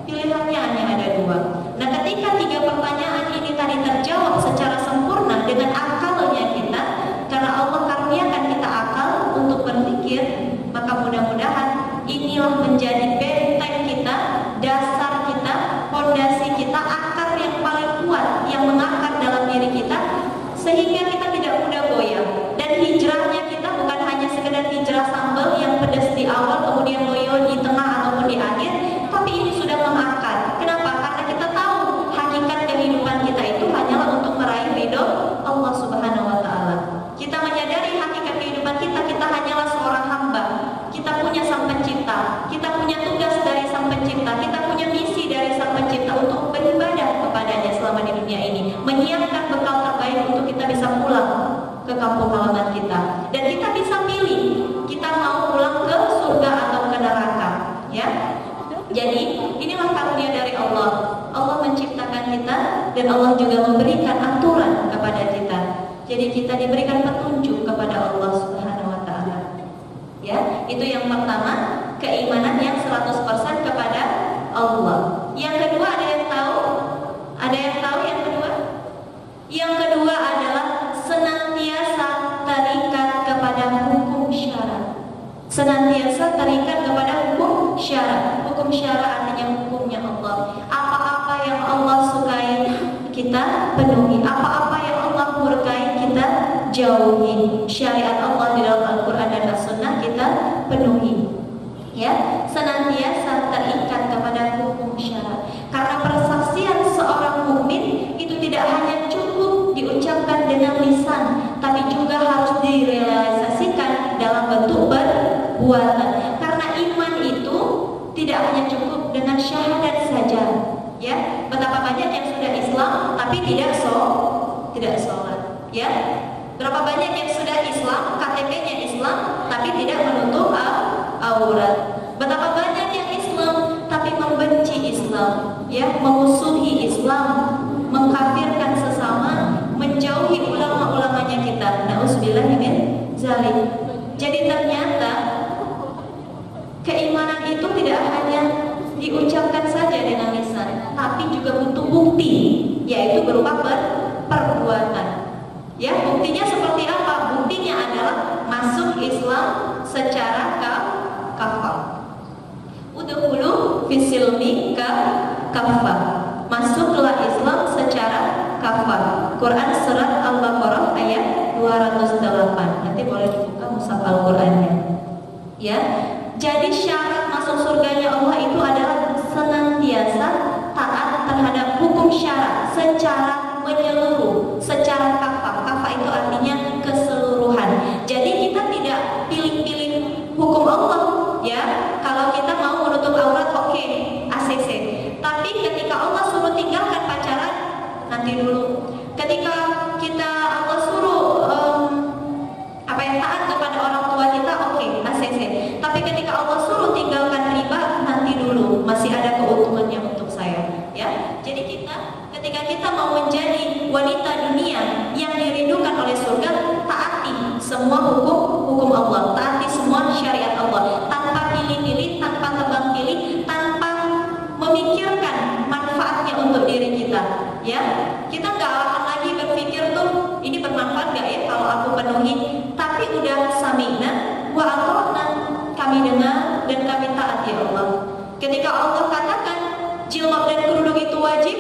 pilihannya hanya ada 2. Nah, ketika 3 pertanyaan ini tadi terjawab secara sempurna dengan akalnya kita, karena Allah karuniakan kita akal untuk berpikir, maka mudah-mudahan inilah menjadi benteng kita, dasar kita, fondasi kita, akar yang paling kuat yang mengakar dalam diri kita, sehingga kita tidak mudah goyah. Dan hijrahnya kita bukan hanya sekedar hijrah sambal yang pedas di awal kemudian loyo di tengah ataupun di akhir, tapi ini sudah mengakar. Kenapa? Karena kita tahu hakikat kehidupan kita itu hanyalah untuk meraih ridho Allah Subhanahu wa Ta'ala. Kita menyadari hakikat kehidupan kita hanyalah seorang hamba. Kita punya Sang Pencipta, kita punya tugas dari Sang Pencipta, kita punya misi dari Sang Pencipta untuk beribadah kepadanya selama di dunia ini, menyiapkan bekal terbaik untuk kita bisa pulang ke kampung halaman kita. Dan kita bisa pilih, kita mau pulang ke surga atau ke neraka, ya. Jadi inilah karunia dari Allah. Allah menciptakan kita dan Allah juga memberikan aturan kepada kita. Jadi kita diberikan petunjuk kepada Allah Subhanahu wa Ta'ala. Ya, itu yang pertama, keimanan yang 100% kepada Allah. Yang kedua, ada yang tahu? Ada yang tahu yang kedua? Yang kedua adalah senantiasa terikat kepada hukum syara. Senantiasa terikat kepada hukum syara. Hukum syara artinya hukumnya Allah. Apa-apa yang Allah sukai kita penuhi, apa-apa yang Allah murkai kita jauhi. Syariat Allah di dalam Al-Quran dan As-Sunnah kita penuhi. Ya, senantiasa terikat kepada hukum syarak. Karena persaksian seorang mukmin itu tidak hanya cukup diucapkan dengan lisan, tapi juga harus direalisasikan dalam bentuk perbuatan. Karena iman itu tidak hanya cukup dengan syahadat saja. Ya, betapa banyak yang sudah Islam tapi tidak sholat. Ya, berapa banyak yang sudah Islam, KTP-nya Islam tapi tidak menutup aurat. Betapa banyak yang Islam tapi membenci Islam, ya, memusuhi Islam, mengkafirkan sesama, menjauhi ulama-ulamanya kita. Nauzubillah min zalik. Jadi ternyata keimanan itu tidak hanya diucapkan saja dengan lisan, tapi juga butuh bukti, yaitu berupa perbuatan. Ya, buktinya seperti apa? Buktinya adalah masuk Islam secara kafah. Udkhulu fisilmi kafah. Masuklah Islam secara kafah. Quran surat Al-Baqarah ayat 208. Nanti boleh dibuka mushaf Al-Qur'annya. Ya. Jadi syarat masuk surganya Allah itu adalah senantiasa taat terhadap hukum syarat secara menyeluruh, secara kafah. Kafah itu artinya keseluruhan. Jadi kita tidak pilih-pilih hukum Allah, ya. Kalau kita mau menutup aurat, oke, ACC. Tapi ketika Allah suruh tinggalkan pacaran, nanti dulu. Ketika kita Allah suruh taat kepada orang tua kita, oke, ACC. Tapi ketika Allah suruh tinggalkan riba, nanti dulu, masih ada keuntungannya untuk saya, ya. Jadi ketika kita mau menjadi wanita dunia yang dirindukan oleh surga, taati semua hukum Allah, taati semua syariat Allah, tanpa pilih-pilih, tanpa tebang pilih, tanpa memikirkan manfaatnya untuk diri kita, ya. Kita nggak akan lagi berpikir tuh ini bermanfaat nggak ya kalau aku penuhi, tapi udah sami'na wa ata'na, kami dengar dan kami taat ya Allah. Ketika Allah katakan jilbab dan kerudung itu wajib,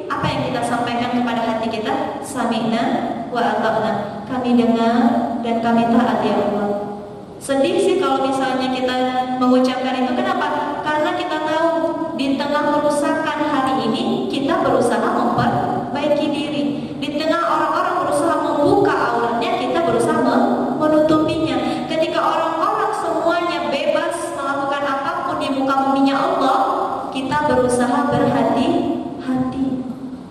apa yang kita sampaikan kepada hati kita? Sami'na wa ata'na, kami dengar dan kami taat ya Allah. Sedih sih kalau misalnya kita mengucapkan itu. Kenapa? Karena kita tahu di tengah kerusakan hari ini kita berusaha memperbaiki diri. Di tengah orang-orang berusaha membuka auratnya, kita berusaha menutupinya. Ketika orang-orang semuanya bebas melakukan apapun di muka buminya Allah, kita berusaha berhati-hati.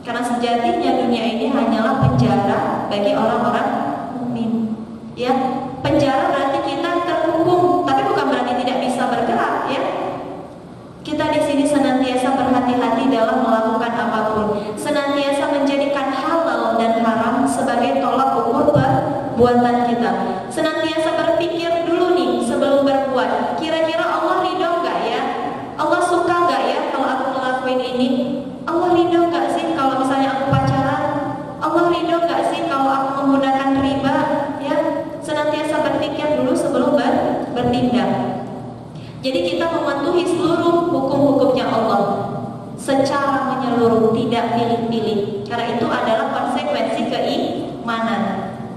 Karena sejatinya dunia ini hanyalah penjara bagi orang-orang mukmin. Ya, penjara berarti kita terhukum, tapi bukan berarti tidak bisa bergerak, ya. Kita di sini senantiasa berhati-hati dalam melakukan apapun, senantiasa menjadikan halal dan haram sebagai tolak ukur perbuatan kita. Senantiasa berpikir dulu nih sebelum berbuat. Kira-kira Allah ridho nggak ya? Allah suka nggak ya kalau aku ngelakuin ini? Allah ridho nggak sih kalau misalnya aku pacaran? Allah ridho nggak sih kalau aku menggunakan riba? Ya, senantiasa berpikir dulu sebelum bertindak. Jadi kita mematuhi seluruh hukum-hukumnya Allah secara menyeluruh, tidak pilih-pilih. Karena itu adalah konsekuensi keimanan.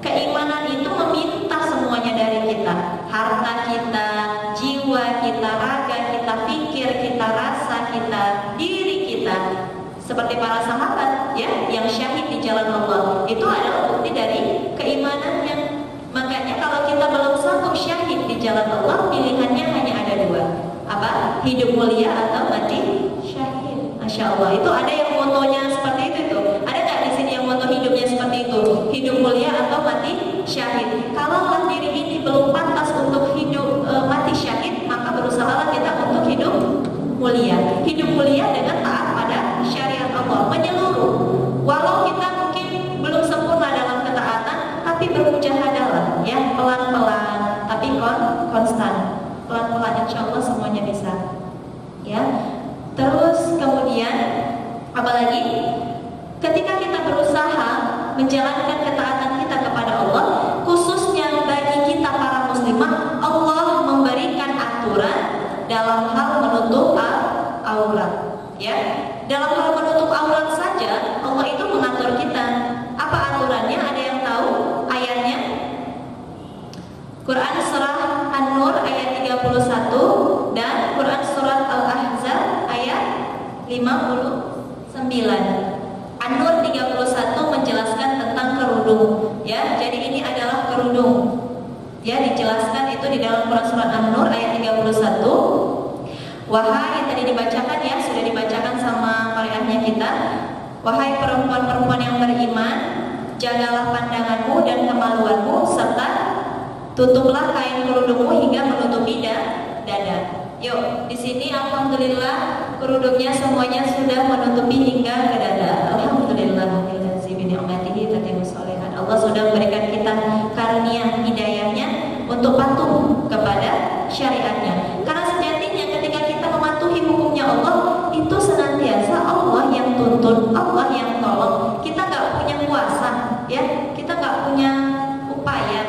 Keimanan itu meminta semuanya dari kita, harta kita, jiwa kita, raga kita, pikir kita, rasa kita, diri kita. Seperti para sahabat, ya, yang syahid di jalan Allah. Itu adalah bukti dari keimanannya. Makanya kalau kita belum sanggup syahid di jalan Allah, pilihannya hanya ada dua. Apa? Hidup mulia atau mati syahid. Masya Allah. Itu ada yang motonya seperti itu tuh. Ada nggak di sini yang moto hidupnya seperti itu? Hidup mulia atau mati syahid. Kalau diri ini belum pantas untuk hidup mati syahid, maka berusahalah kita untuk hidup mulia. Hidup mulia dengan taat pada syariat Allah menyeluruh. Walau kita mungkin belum sempurna dalam ketaatan, tapi bermujahadalah, ya, pelan-pelan, tapi konstan. Pelan-pelan, insya Allah semuanya bisa, ya. Terus kemudian apalagi ketika kita berusaha menjalankan ketaatan kita kepada Allah, khususnya bagi kita para muslimah, Allah memberikan aturan dalam hal menutup aurat, ya. Dalam hal menutup aurat saja Allah itu mengatur kita. Apa aturannya? Ada yang tahu ayatnya? Quran surah An-Nur ayat 31 dan Quran surat Al-Ahzab ayat 59. An-Nur 31 menjelaskan tentang kerudung, ya. Jadi ini adalah kerudung. Ya, dijelaskan itu di dalam Quran surat An-Nur ayat 31. Wahai, yang tadi dibacakan ya, sudah dibacakan sama mariahnya kita. Wahai perempuan-perempuan yang beriman, jagalah pandanganmu dan kemaluanmu serta tutuplah kain kerudungmu hingga menutupi dada. Yuk, di sini alhamdulillah kerudungnya semuanya sudah menutupi hingga ke dada. Alhamdulillah, Allah sudah memberikan kita karunia hidayahnya untuk patuh kepada syariatnya. Karena sejatinya ketika kita mematuhi hukumnya Allah, itu senantiasa Allah yang tuntun, Allah yang tolong. Kita nggak punya kuasa, ya, kita nggak punya upaya.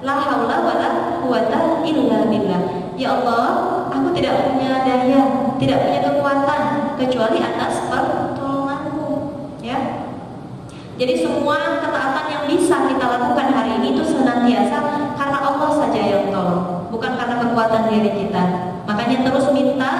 La haula wala quwata illa billah. Ya Allah, aku tidak punya daya, tidak punya kekuatan kecuali atas pertolonganmu, ya. Jadi semua ketaatan yang bisa kita lakukan hari ini itu senantiasa karena Allah saja yang tolong, bukan karena kekuatan diri kita. Makanya terus minta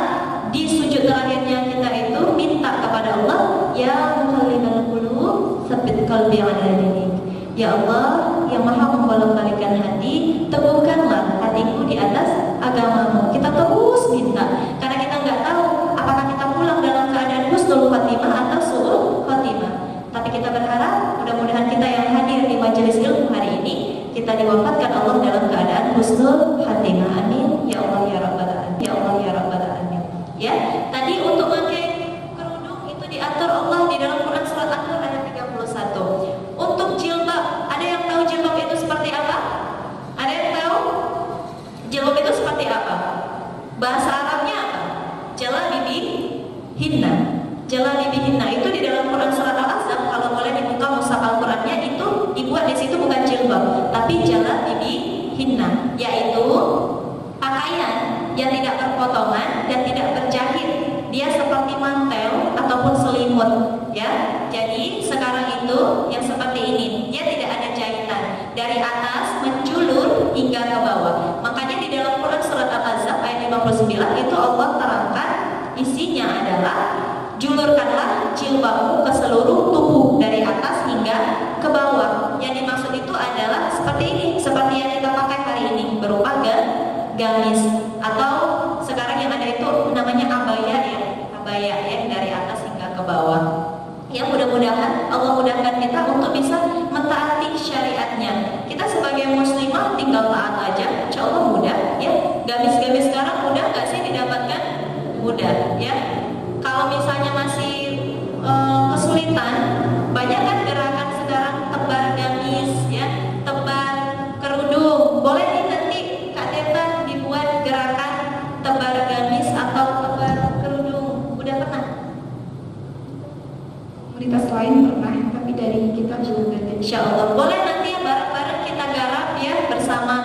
di sujud terakhirnya kita itu minta kepada Allah, ya muqallibal qulub, tsabbit qalbi ala dinik. Ya Allah yang maha membolak-balikkan hati, teguhkanlah hatiku di atas agamamu. Kita terus minta, karena kita nggak tahu apakah kita pulang dalam keadaan husnul khatimah atau su'ul khatimah. Tapi kita berharap mudah-mudahan kita yang hadir di majelis ilmu hari ini, kita diwafatkan Allah dalam keadaan husnul khatimah. Amin ya Allah ya rabbal alamin. Ya Allah ya rabbal alamin. Ya, tadi untuk pakai kerudung itu diatur Allah di dalam Quran surat An-Nur ayat 31. Untuk jilbab, ada yang tahu jilbab itu seperti apa? Ada yang tahu? Jilbab itu seperti apa? Bahasa Arabnya apa? Jalabibi hinna. Jalabibi hinna itu di dalam Quran surat Al-Ahzab, kalau boleh dibuka mushaf Al-Qur'annya, itu dibuat di situ bukan jilbab, tapi jalabibi hinna, yaitu pakaian yang tidak berpotongan dan tidak berjahit. Dia seperti mantel ataupun selimut, ya. Jadi sekarang itu yang seperti ini, dia tidak ada jahitan, dari atas menjulur hingga ke bawah. Makanya di dalam Quran surat Al-Ahzab ayat 59 itu Allah terangkan isinya adalah julurkanlah jilbabmu ke seluruh tubuh dari atas hingga ke bawah. Yang dimaksud itu adalah seperti ini, seperti yang kita pakai hari ini, berupa gamis, atau sekarang yang ada itu namanya abaya ya, abaya ya, dari atas hingga ke bawah. Ya, mudah-mudahan Allah mudahkan kita untuk bisa mentaati syariatnya. Kita sebagai muslimah tinggal taat aja, insya Allah mudah ya. Gamis-gamis sekarang mudah nggak sih didapatkan? Mudah ya. Kalau misalnya masih kesulitan, banyak kan gerakan sekarang tebar gamis ya, tebar kerudung. Boleh nih nanti Kak Teta dibuat gerakan tebar gamis atau tebar kerudung. Udah pernah? Komunitas lain pernah, tapi dari kita belum ada. Insya Allah boleh nanti ya, bareng-bareng kita garap ya bersama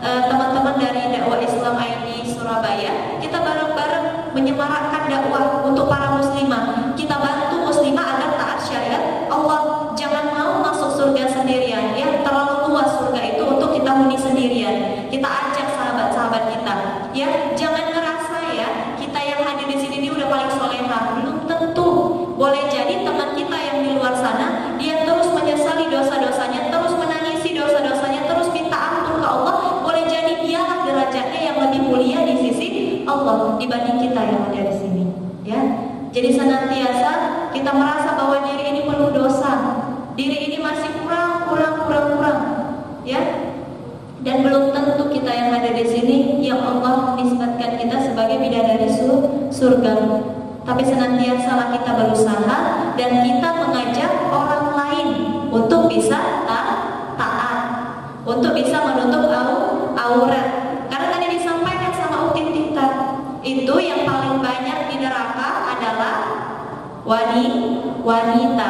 teman-teman dari dakwah Islam ID Surabaya. Kita bareng-bareng menyemarakkan dakwah untuk para muslimah. Kita bantu muslimah agar taat syariat Allah. Jangan mau masuk surga sendirian ya, terlalu luas surga itu untuk kita huni sendirian. Kita ajak sahabat-sahabat kita ya, jangan ngerasa ya kita yang hadir di sini ini udah paling solehah. Belum tentu. Boleh jadi teman kita yang di luar sana, dia terus menyesali dosa-dosanya, terus menangisi dosa-dosanya, terus minta ampun ke Allah. Boleh jadi dialah derajatnya yang lebih mulia di sisi Allah dibanding kita yang ada di sini, ya. Jadi senantiasa kita merasa bahwa diri ini penuh dosa, diri ini masih kurang, ya. Dan belum tentu kita yang ada di sini yang Allah nisbatkan kita sebagai bidadari surga. Tapi senantiasalah kita berusaha dan kita mengajak orang lain untuk bisa taat, untuk bisa menutup aurat. Karena tadi disampaikan sama Ukti Tita, itu yang paling banyak di neraka adalah wanita.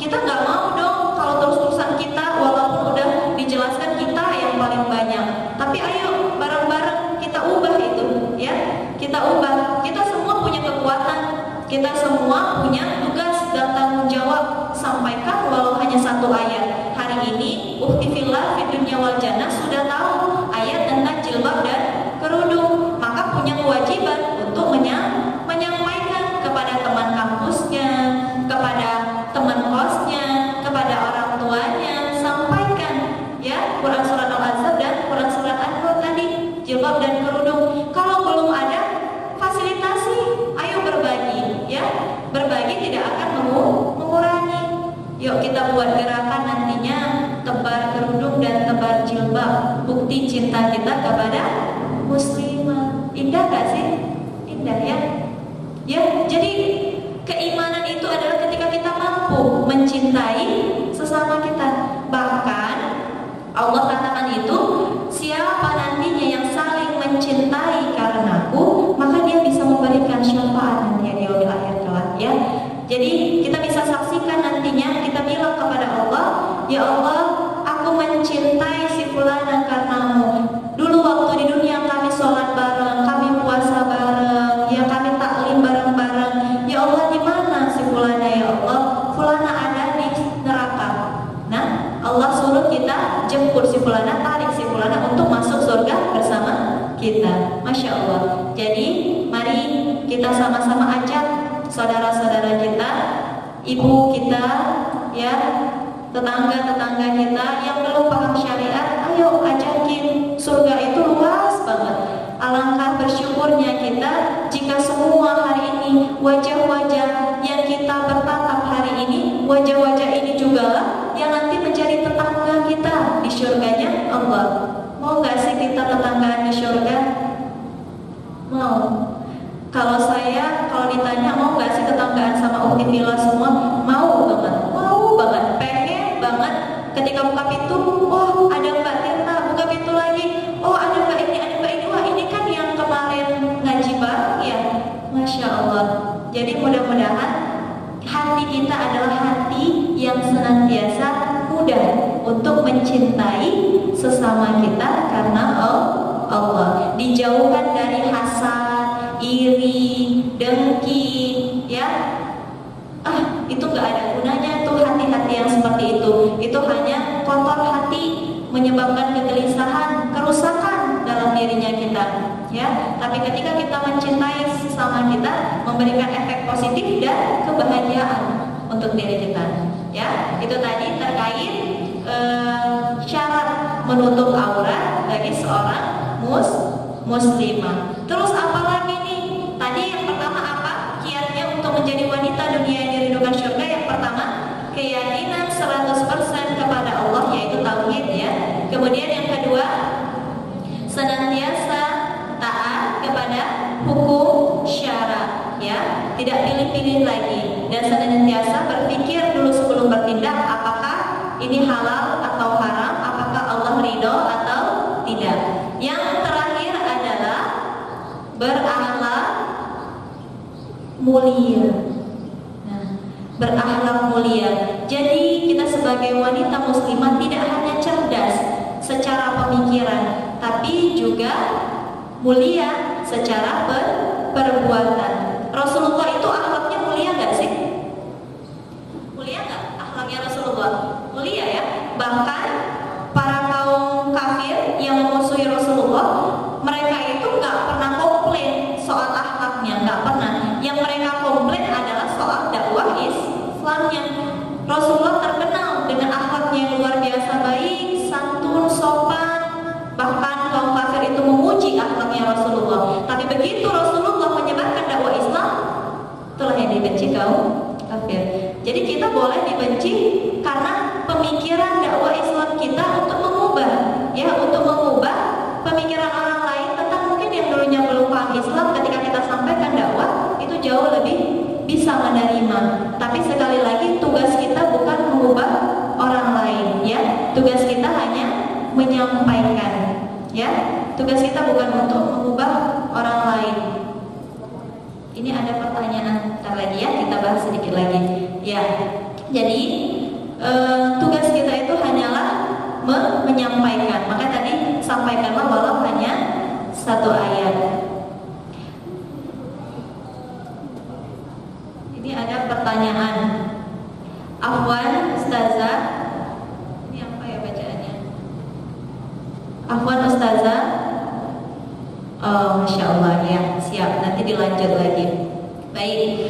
Kita nggak mau dong kalau terus-terusan kita, walaupun udah dijelaskan kita yang paling banyak. Tapi ayo bareng-bareng kita ubah itu, ya. Kita ubah. Kita semua punya kekuatan, kita semua punya tugas dan tanggung jawab. Sampaikan walau hanya satu ayat. Hari ini Ukti Fillah fi dunya wal jannah sudah tahu ayat Quran surat Al-Ahzab dan Quran surat An-Nur tadi, jilbab dan kerudung. Kalau belum ada, fasilitasi, ayo berbagi, ya. Berbagi tidak akan mengurangi. Yuk kita buat gerakan nantinya tebar kerudung dan tebar jilbab, bukti cinta kita kepada muslimah. Indah gak sih? Indah ya. Ya, jadi keimanan itu adalah ketika kita mampu mencintai sesama kita. Bahkan Allah katakan itu, siapa nantinya yang saling mencintai karenaku, maka dia bisa memberikan syafaat nanti di yaumil akhir kelak, ya. Jadi kita bisa saksikan nantinya, kita bilang kepada Allah, ya Allah, aku mencintai si fulana karenamu. Dulu waktu di dunia kami sholat bareng, kami puasa bareng, ya kami taklim bareng-bareng. Ya Allah, di mana si fulana ya Allah? Fulana ada di neraka. Nah, Allah suruh kita jemput si fulana, tarik si fulana untuk masuk surga bersama kita. Masya Allah. Jadi mari kita sama-sama ajak saudara-saudara kita, ibu kita, ya, tetangga-tetangga kita yang belum paham syariat, ayo ajakin. Surga itu luas banget. Alangkah bersyukurnya kita jika semua hari ini wajah-wajah yang kita bertatap hari ini, wajah-wajah ini juga lah yang nanti menjadi tetangga kita di surganya Allah. Mau gak sih kita tetanggaan di surga? Mau. Kalau ditanya mau gak sih tetanggaan sama Ukti Villa semua? Mau banget, pengen banget. Ketika buka pintu, oh ada Mbak Tirta, buka pintu lagi, oh ada Mbak ini, wah ini kan yang kemarin ngaji bareng ya. Masya Allah. Jadi mudah-mudahan hati kita adalah hati yang senantiasa mudah untuk mencintai sesama kita karena Allah. Dijauhkan dari hasad, iri, dengki, ya. Itu gak ada gunanya tuh hati-hati yang seperti itu. Itu hanya kotor hati, menyebabkan kegelisahan, kerusakan dalam dirinya kita, ya. Tapi ketika kita mencintai sesama kita, memberikan efek positif dan kebahagiaan untuk diri kita, ya. Itu tadi terkait syarat menutup aurat bagi seorang muslimah. Terus apa lagi nih? Tadi yang pertama apa? Kiatnya untuk menjadi wanita dunia yang dirindukan surga. Yang pertama, keyakinan 100% kepada Allah, yaitu tauhid, ya. Kemudian yang kedua, senantiasa taat kepada hukum syara, ya. Tidak pilih-pilih lagi dan senantiasa berpikir dulu sebelum bertindak, apakah ini halal atau haram, apakah Allah ridho atau tidak. Yang terakhir adalah berakhlak mulia. Nah, berakhlak mulia. Jadi kita sebagai wanita muslimah tidak hanya cerdas secara pemikiran, tapi juga mulia secara perbuatan. Rasulullah itu akhlaknya mulia gak sih? Mulia gak akhlaknya Rasulullah? Mulia ya. Bahkan para kaum kafir yang memusuhi Rasulullah, mereka itu gak pernah komplain soal akhlaknya, gak pernah. Yang mereka komplain adalah soal dakwah Islamnya. Rasulullah terkenal dengan akhlaknya yang luar biasa baik, santun, sopan. Bahkan kaum kafir itu memuji akhlaknya Rasulullah. Tapi begitu Rasulullah menyebarkan dakwah Islam, itulah yang dibenci kaum kafir. Jadi kita boleh dibenci karena pemikiran dakwah Islam kita untuk mengubah, ya, untuk mengubah pemikiran orang lain tentang mungkin yang dulunya belum paham Islam. Ketika kita sampaikan dakwah, itu jauh lebih bisa menerima. Tapi sekali lagi tugas kita bukan mengubah orang lain, ya. Tugas kita hanya menyampaikan, ya. Tugas kita bukan untuk mengubah orang lain. Ini ada pertanyaan ntar lagi, ya, kita bahas sedikit lagi, ya. Jadi tugas kita itu hanyalah menyampaikan. Maka tadi sampaikanlah walau hanya satu ayat. Ini ada pertanyaan. Afwan Ustazah, ini apa ya bacaannya? Afwan Ustazah. Oh, Masya Allah, ya, siap, nanti dilanjut lagi. Baik,